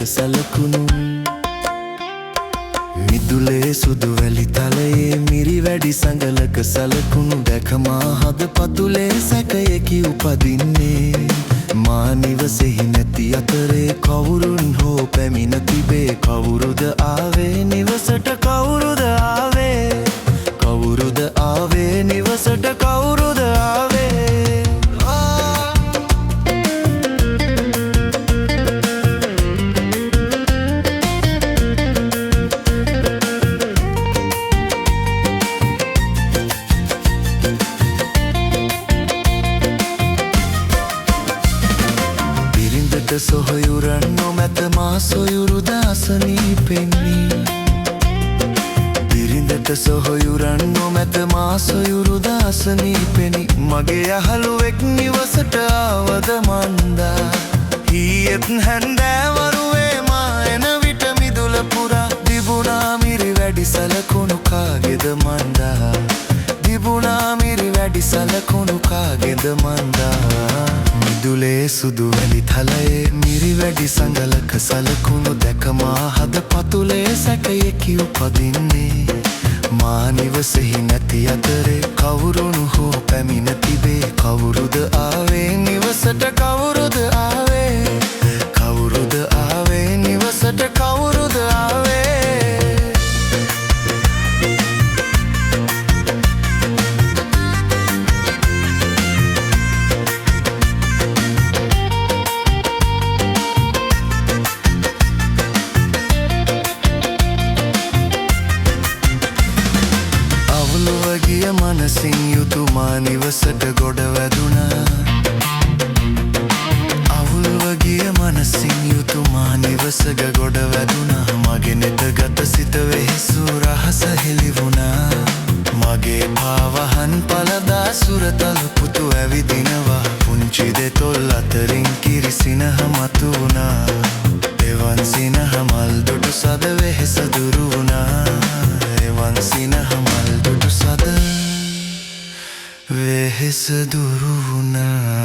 සලකුණු මිදුලේ සුදු වැලි තලයේ මිරි වැඩි සඟලක සලකුණු දැකමා හද පතුලේ සැකයකි උපදින්නේ මා නිවසෙහි නැති අතරේ කවුරුන් හෝ පැමිණ තිබේ කවුරුද ආවේ නිවසට කවුරුද ආවේ කවුරුද ආවේ නිවසට කවුරුද ආවේ සොහොයුරන් නොමැත මා සොයුරුද අසනීපෙන්නී බිරිඳට සොහොයුරන් නොමැත මා සොයුරුද අසනීපෙනි මගේ යහළුවෙක් නිවසට ආවද මන්දා ඊයේත් හැන්දෑවරුවේ මා එන විට මිදුල පුරා තිබුණා මිරි වැඩි සලකුණු කාගේද මන්දා තිබුණා මිරි වැඩි සලකුණු කාගේද මන්දා මිදුලේ සුදු වැලි තලයේ මිරි වැඩි සඟලක සලකුණු දැකමා හද පතුලේ සැකයකි උපදින්නේ මා නිවසෙහි නැති අතරේ කවුරුණු හෝ පැමිණ තිබේ කවුරුද ආවේ නිවසට කවුරුද ආවේ කවුරුද ආවේ නිවසට කවුරුද ආවේ මනසින් යුතු මා නිවසට ගොඩ වැදුණා අවුල්ව ගිය මනසින් යුතු මා නිවසක ගොඩ වැදුණා මගේ නෙත ගත සිත වෙහෙසු රහස හෙළි වුණා මගේ පාවහන් පළදා සුරතල පුතු ඇවිදිනවා පුංචි දෙතොල් අතරින් කිරිසිනහ මතු වුණා එවන් සිනහ මල් දුටු සද වෙහෙස දුරු වුණා එවන් සිනහ මල් දුටු සද වෙහෙස දුරු වුණා